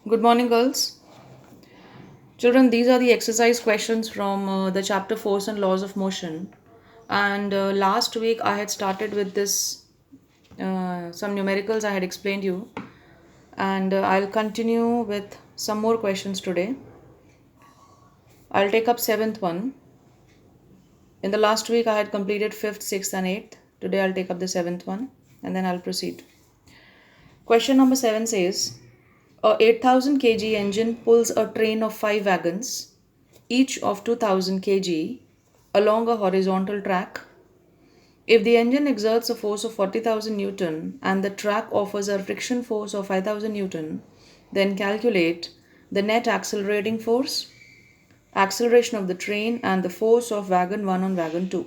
Good morning, girls. Children, these are the exercise questions from the chapter Force and Laws of Motion. And last week I had started with this, some numericals I had explained you. And I'll continue with some more questions today. I'll take up seventh one. In the last week I had completed fifth, sixth, and eighth. Today I'll take up the seventh one and then I'll proceed. Question number 7 says, a 8000 kg engine pulls a train of 5 wagons, each of 2000 kg, along a horizontal track. If the engine exerts a force of 40,000 Newton and the track offers a friction force of 5,000 Newton, then calculate the net accelerating force, acceleration of the train, and the force of wagon 1 on wagon 2.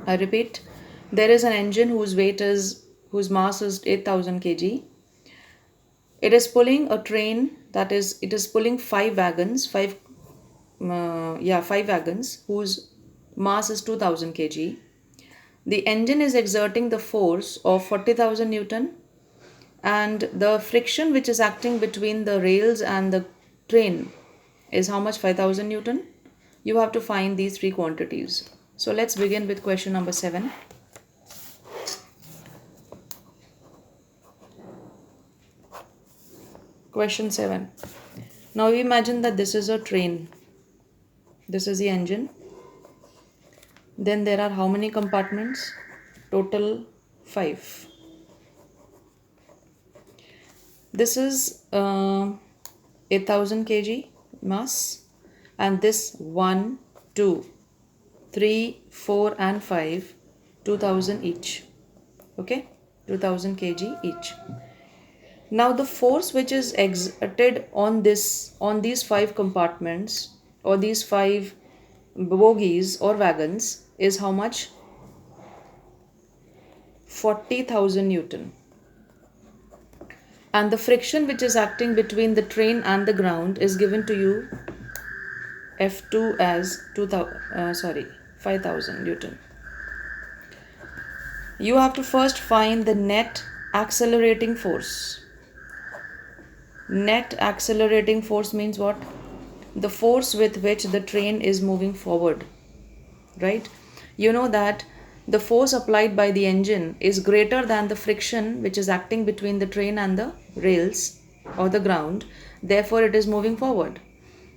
I repeat, there is an engine whose mass is 8000 kg. It is pulling a train, that is, it is pulling 5 wagons whose mass is 2000 kg. The engine is exerting the force of 40,000 Newton, and the friction which is acting between the rails and the train is how much? 5,000 Newton. You have to find these three quantities. So let's begin with question number 7. Question 7. Now imagine that this is a train. This is the engine. Then there are how many compartments? Total 5. This is 8000 kg mass, and this 1, 2, 3, 4, and 5, 2000 each. Okay, 2000 kg each. Now the force which is exerted on these 5 compartments or these 5 bogies or wagons is how much? 40,000 Newton. And the friction which is acting between the train and the ground is given to you F2 as 5,000 Newton. You have to first find the net accelerating force. Net accelerating force means what? The force with which the train is moving forward, right? You know that the force applied by the engine is greater than the friction which is acting between the train and the rails or the ground. Therefore, it is moving forward.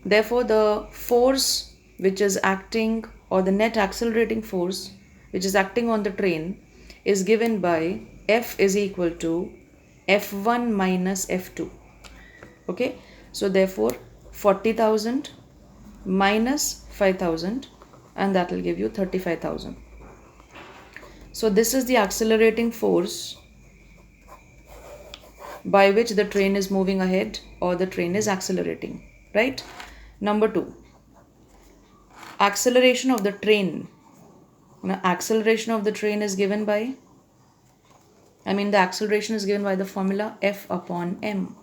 Therefore, the force which is acting, or the net accelerating force which is acting on the train, is given by F is equal to F1 minus F2. Okay, so therefore 40,000 minus 5,000, and that will give you 35,000. So this is the accelerating force by which the train is moving ahead or the train is accelerating, right? Number 2, acceleration of the train. Now, acceleration of the train is given by, the acceleration is given by the formula F upon m.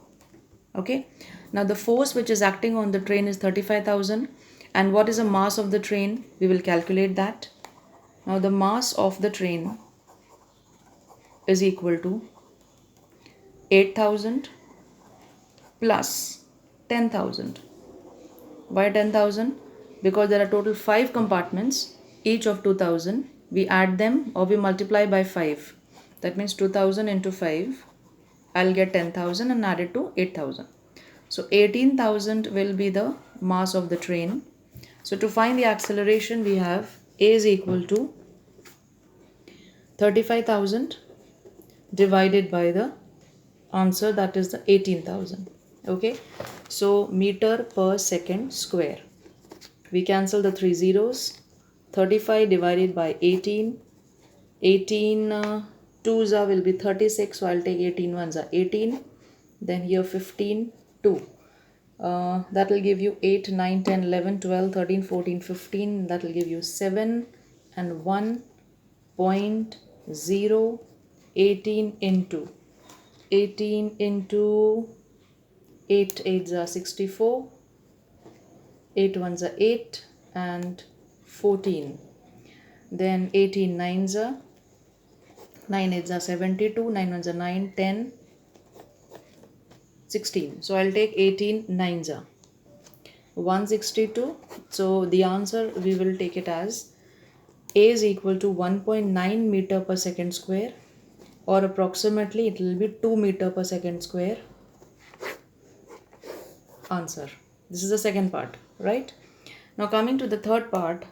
Okay, now the force which is acting on the train is 35,000, and what is the mass of the train? We will calculate that. Now the mass of the train is equal to 8,000 plus 10,000. Why 10,000? Because there are total 5 compartments, each of 2,000. We add them or we multiply by 5. That means 2,000 into 5. I'll get 10,000 and add it to 8,000. So 18,000 will be the mass of the train. So to find the acceleration, we have A is equal to 35,000 divided by the answer, that is the 18,000. Okay, so meter per second square. We cancel the 3 zeros. 35 divided by 18. 18 twos will be 36, so I'll take 18 ones are 18. Then here 15, 2. That will give you 8, 9, 10, 11, 12, 13, 14, 15. That will give you 7 and 1.0. 18 into 8 8s are 64, 8 ones are 8, and 14. Then 18 9s are 9 8s are 72, 9 ones are 9, 10, 16. So I'll take 18 nines are 162. So the answer we will take it as A is equal to 1.9 meter per second square, or approximately it will be 2 meter per second square. Answer. This is the second part, right? Now coming to the third part,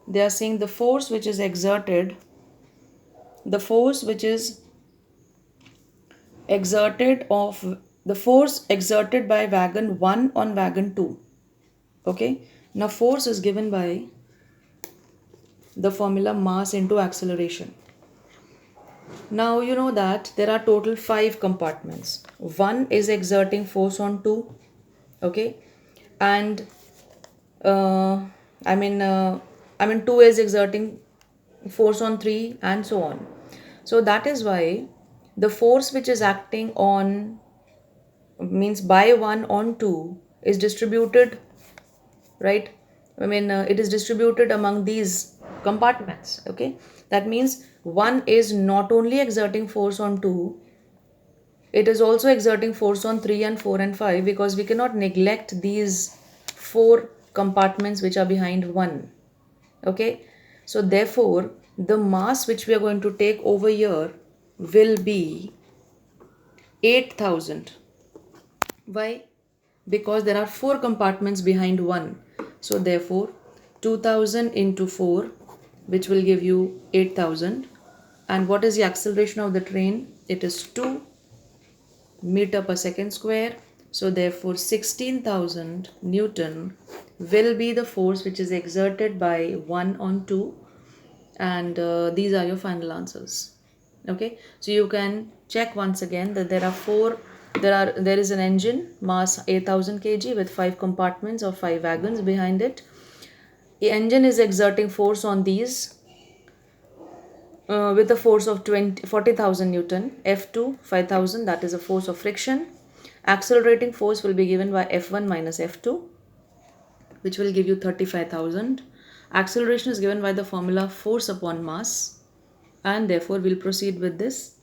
they are saying the force which is exerted, the force which is exerted of the force exerted by wagon 1 on wagon 2. Okay, now force is given by the formula mass into acceleration. Now you know that there are total 5 compartments. One is exerting force on 2, okay, and uh, I mean uh, 2 is exerting force on 3 and so on. So that is why the force which is acting on means by 1 on 2 is distributed, right? It is distributed among these compartments, okay? That means 1 is not only exerting force on 2, it is also exerting force on 3 and 4 and 5, because we cannot neglect these 4 compartments which are behind 1, okay? So therefore the mass which we are going to take over here will be 8,000. Why? Because there are 4 compartments behind 1. So therefore 2000 into 4, which will give you 8,000. And what is the acceleration of the train? It is 2 meter per second square. So therefore 16,000 Newton will be the force which is exerted by 1 on 2. And these are your final answers. Okay, so you can check once again that there is an engine mass 8,000 kg with 5 compartments or 5 wagons behind it. The engine is exerting force on these with a force of 40,000 Newton. F2 5,000, that is a force of friction. Accelerating force will be given by F1 minus F2, which will give you 35,000. Acceleration is given by the formula force upon mass, and therefore we'll proceed with this.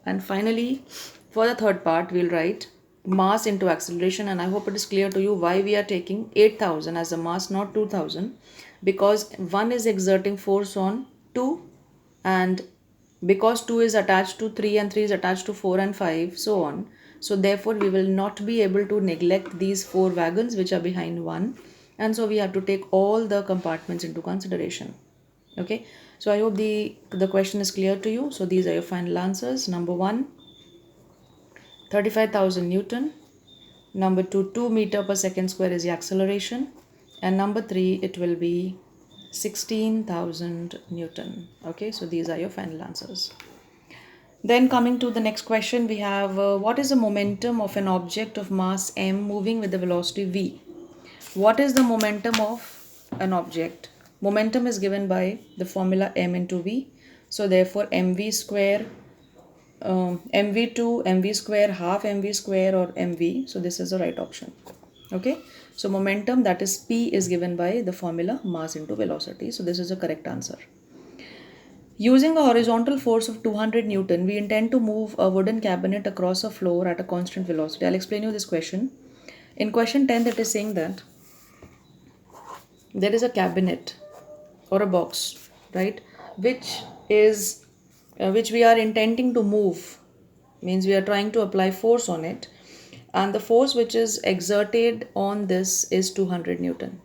And finally, for the third part, we'll write mass into acceleration, and I hope it is clear to you why we are taking 8,000 as a mass, not 2,000, because 1 is exerting force on 2, and because 2 is attached to 3 and 3 is attached to 4 and 5, so on. So therefore we will not be able to neglect these 4 wagons which are behind 1, and so we have to take all the compartments into consideration. Okay, so I hope the question is clear to you. So these are your final answers. Number 1, 35,000 Newton. Number 2, 2 meter per second square is the acceleration. And number 3, it will be 16,000 Newton. Okay, so these are your final answers. Then coming to the next question, we have what is the momentum of an object of mass m moving with the velocity v? What is the momentum of an object? Momentum is given by the formula m into v. So therefore mv square, mv2, mv square, half mv square, or mv. So this is the right option. Okay. So momentum, that is p, is given by the formula mass into velocity. So this is the correct answer. Using a horizontal force of 200 Newton, we intend to move a wooden cabinet across a floor at a constant velocity. I'll explain you this question. In question 10, it is saying that there is a cabinet or a box, right, which we are intending to move, means we are trying to apply force on it, and the force which is exerted on this is 200 Newton.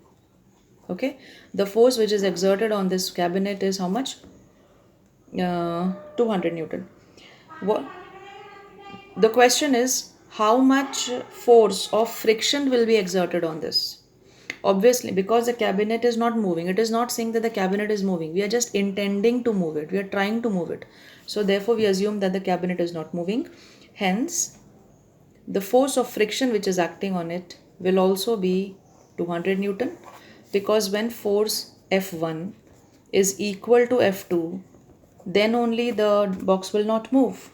Okay, the force which is exerted on this cabinet is how much? 200 Newton. What the question is, how much force of friction will be exerted on this? Obviously, because the cabinet is not moving, it is not saying that the cabinet is moving. We are just intending to move it. We are trying to move it. So therefore we assume that the cabinet is not moving. Hence, the force of friction which is acting on it will also be 200 Newton, because when force F1 is equal to F2, then only the box will not move.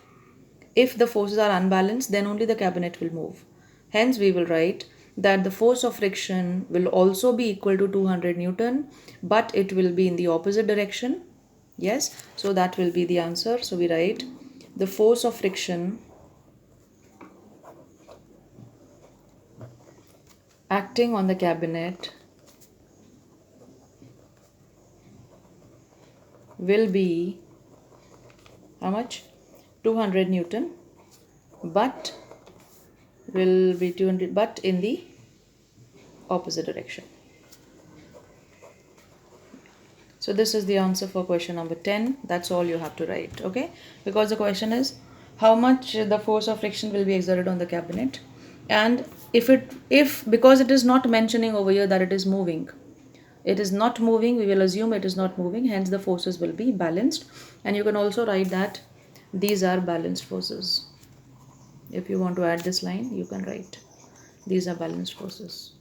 If the forces are unbalanced, then only the cabinet will move. Hence, we will write that the force of friction will also be equal to 200 Newton, but it will be in the opposite direction. Yes, so that will be the answer. So we write the force of friction acting on the cabinet will be how much? 200 Newton, but will be 200, but in the opposite direction. So this is the answer for question number 10. That's all you have to write, okay? Because the question is how much the force of friction will be exerted on the cabinet, and if because it is not mentioning over here that it is moving, it is not moving, we will assume it is not moving, hence the forces will be balanced. And you can also write that these are balanced forces. If you want to add this line, you can write these are balanced forces.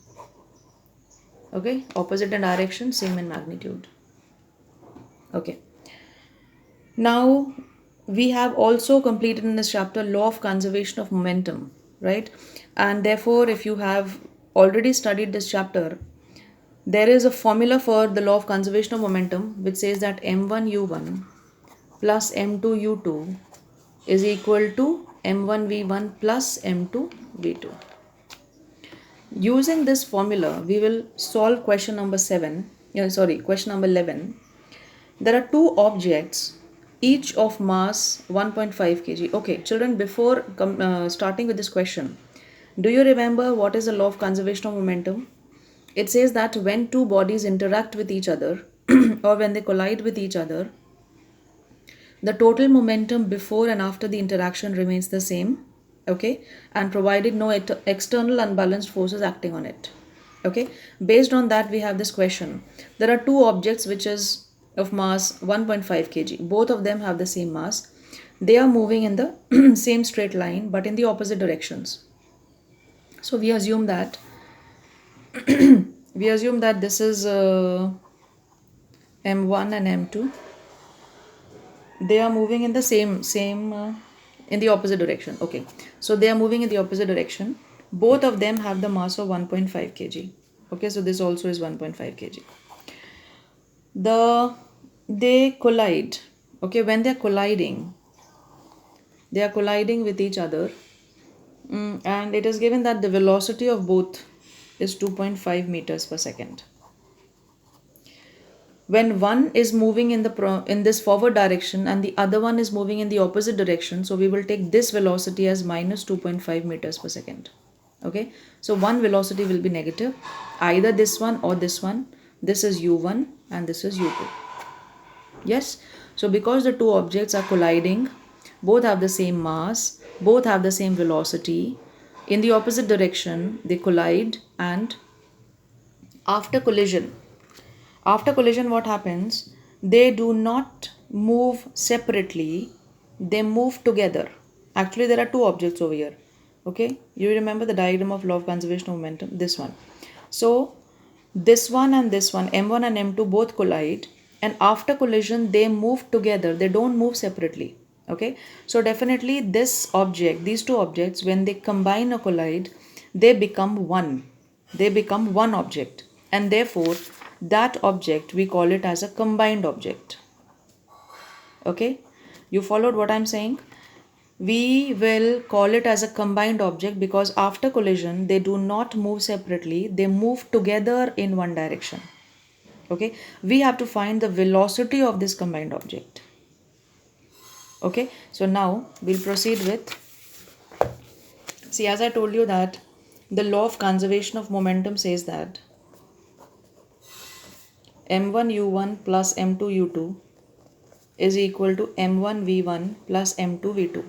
Okay, opposite in direction, same in magnitude. Okay, now we have also completed in this chapter law of conservation of momentum, right? And therefore, if you have already studied this chapter, there is a formula for the law of conservation of momentum which says that m1u1 plus m2u2 is equal to m1v1 plus m2v2. Using this formula, we will solve question number 11. There are two objects, each of mass 1.5 kg. Okay, children, before starting with this question, do you remember what is the law of conservation of momentum? It says that when two bodies interact with each other or when they collide with each other, the total momentum before and after the interaction remains the same, okay, and provided no external unbalanced forces acting on it. Okay, based on that we have this question. There are two objects which is of mass 1.5 kg. Both of them have the same mass. They are moving in the same straight line but in the opposite directions. So we assume that this is m1 and m2. They are moving in the same in the opposite direction. Okay, so they are moving in the opposite direction. Both of them have the mass of 1.5 kg. Okay, so this also is 1.5 kg. They collide. Okay, when they are colliding with each other, and it is given that the velocity of both is 2.5 meters per second. When one is moving in this forward direction and the other one is moving in the opposite direction, so we will take this velocity as minus 2.5 meters per second. Okay, so one velocity will be negative, either this one or this one. This is u1 and this is u2. Yes, so because the two objects are colliding, both have the same mass, both have the same velocity, in the opposite direction they collide, and after collision what happens? They do not move separately, they move together. Actually there are two objects over here. Okay, you remember the diagram of law of conservation of momentum, this one. So this one and this one, m1 and m2, both collide, and after collision they move together, they don't move separately. Okay, so definitely these two objects, when they combine or collide, they become one object, and therefore that object we call it as a combined object. Okay, you followed what I'm saying? We will call it as a combined object because after collision they do not move separately, they move together in one direction. Okay, we have to find the velocity of this combined object. Okay, so now we'll proceed with, see, as I told you that the law of conservation of momentum says that m1 u1 plus m2 u2 is equal to m1 v1 plus m2 v2.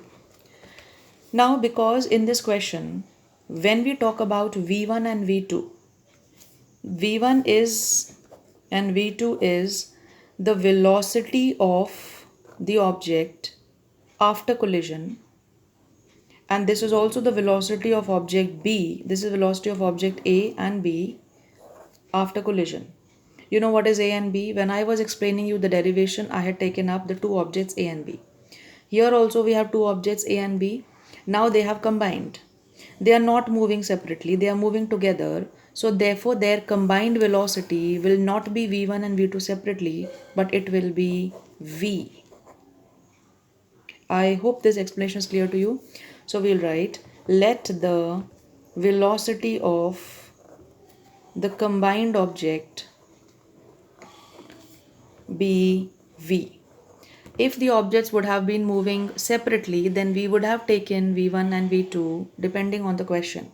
Now because in this question, when we talk about v1 and v2, v1 is and v2 is the velocity of the object after collision, and this is also the velocity of object B. This is velocity of object A and B after collision. You know what is A and B? When I was explaining you the derivation, I had taken up the two objects A and B. Here also we have two objects A and B. Now they have combined. They are not moving separately, they are moving together. So therefore their combined velocity will not be v1 and v2 separately, but it will be v. I hope this explanation is clear to you. So we'll write, let the velocity of the combined object be V. If the objects would have been moving separately, then we would have taken V1 and V2 depending on the question.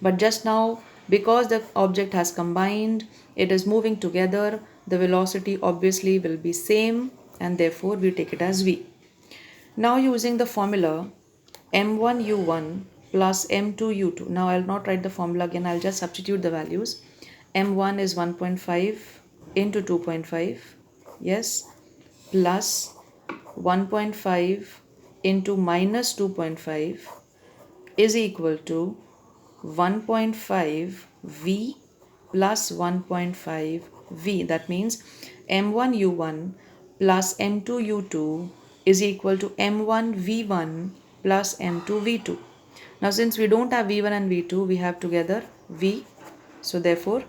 But just now, because the object has combined, it is moving together, the velocity obviously will be same, and therefore we take it as V. Now using the formula m1u1 plus m2u2. Now I'll not write the formula again, I'll just substitute the values. m1 is 1.5 into 2.5, yes, plus 1.5 into minus 2.5 is equal to 1.5 V plus 1.5 V. That means m1u1 plus m2u2 is equal to m1 v1 plus m2 v2. Now since we don't have v1 and v2, we have together v. So therefore,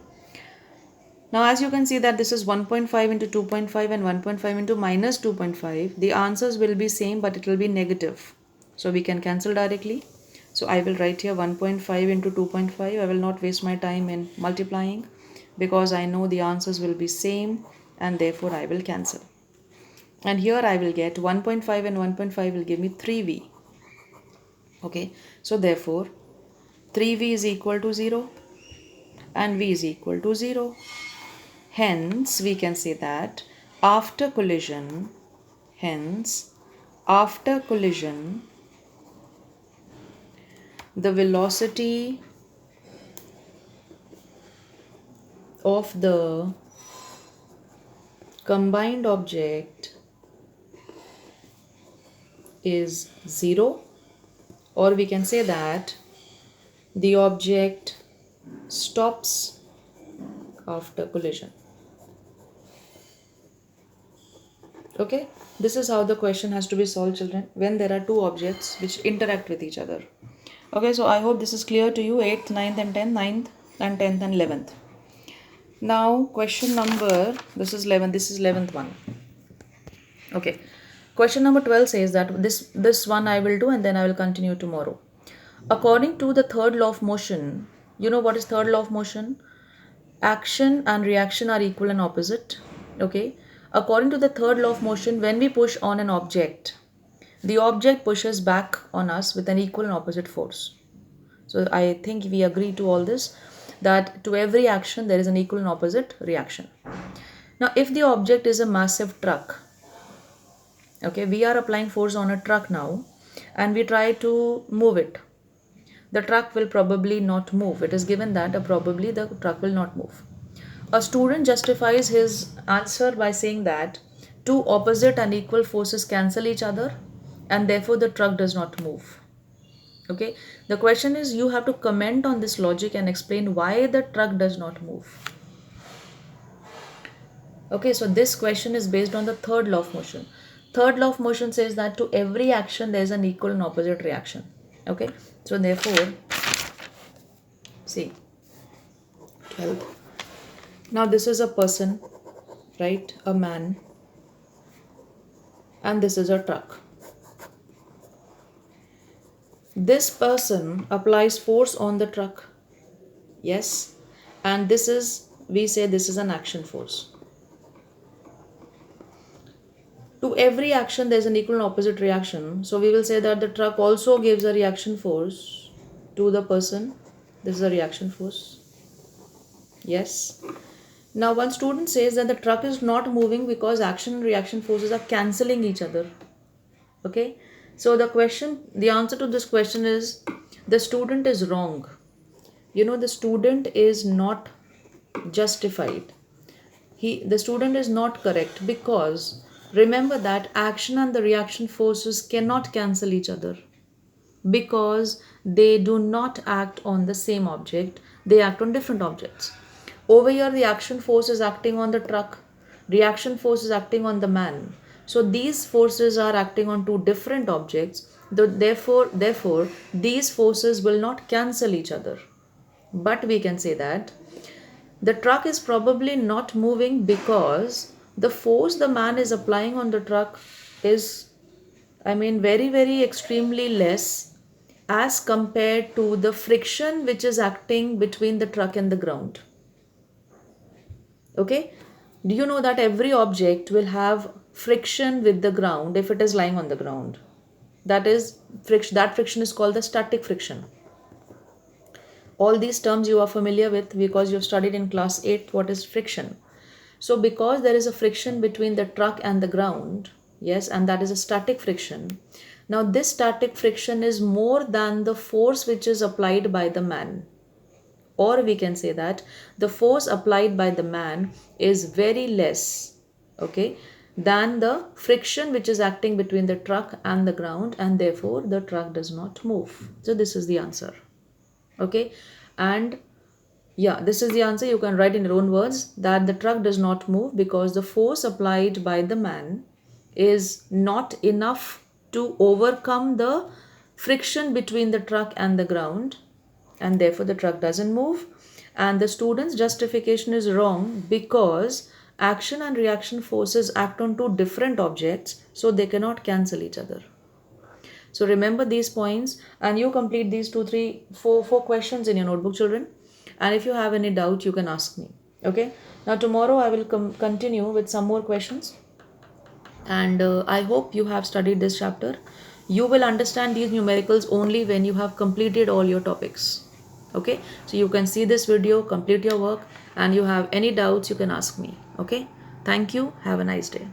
now as you can see that this is 1.5 into 2.5 and 1.5 into minus 2.5. The answers will be same, but it will be negative. So we can cancel directly. So I will write here 1.5 into 2.5. I will not waste my time in multiplying because I know the answers will be same, and therefore I will cancel. And here I will get 1.5 and 1.5 will give me 3v. Okay, so therefore 3v is equal to 0 and v is equal to 0. Hence, we can say that after collision, the velocity of the combined object is 0, or we can say that the object stops after collision. Okay, this is how the question has to be solved, children, when there are two objects which interact with each other. Okay, so I hope this is clear to you. 8th, 9th and 10th, 9th and 10th and 11th. Now question number, this is 11th one. Okay, question number 12 says that this one I will do and then I will continue tomorrow. According to the third law of motion, you know what is third law of motion? Action and reaction are equal and opposite. Okay, according to the third law of motion, when we push on an object, the object pushes back on us with an equal and opposite force. So I think we agree to all this, that to every action there is an equal and opposite reaction. Now if the object is a massive truck, okay, we are applying force on a truck now and we try to move it. The truck will probably not move. It is given that probably the truck will not move. A student justifies his answer by saying that two opposite and equal forces cancel each other and therefore the truck does not move. Okay, the question is, you have to comment on this logic and explain why the truck does not move. Okay, so this question is based on the third law of motion. Third law of motion says that to every action there is an equal and opposite reaction. Okay, so therefore, see, 12. Now this is a person, right? A man. And this is a truck. This person applies force on the truck. Yes. And this is, we say this is an action force. To every action there is an equal and opposite reaction. So we will say that the truck also gives a reaction force to the person. This is a reaction force. Yes. Now one student says that the truck is not moving because action and reaction forces are cancelling each other. Okay. So the answer to this question is, the student is wrong. You know, the student is not justified. The student is not correct, because remember that action and the reaction forces cannot cancel each other because they do not act on the same object, they act on different objects. Over here the action force is acting on the truck, reaction force is acting on the man. So these forces are acting on two different objects. Therefore these forces will not cancel each other. But we can say that the truck is probably not moving because the force the man is applying on the truck is, very, very extremely less as compared to the friction which is acting between the truck and the ground. Okay, do you know that every object will have friction with the ground if it is lying on the ground? That is friction. That friction is called the static friction. All these terms you are familiar with because you have studied in class 8 what is friction. So because there is a friction between the truck and the ground, yes, and that is a static friction. Now this static friction is more than the force which is applied by the man. Or we can say that the force applied by the man is very less, okay, than the friction which is acting between the truck and the ground, and therefore the truck does not move. So this is the answer. Okay, and yeah, this is the answer. You can write in your own words that the truck does not move because the force applied by the man is not enough to overcome the friction between the truck and the ground, and therefore the truck doesn't move. And the student's justification is wrong because action and reaction forces act on two different objects, so they cannot cancel each other. So remember these points and you complete these four questions in your notebook, children. And if you have any doubt, you can ask me. Okay. Now tomorrow I will continue with some more questions. And I hope you have studied this chapter. You will understand these numericals only when you have completed all your topics. Okay. So you can see this video, complete your work, and you have any doubts, you can ask me. Okay. Thank you. Have a nice day.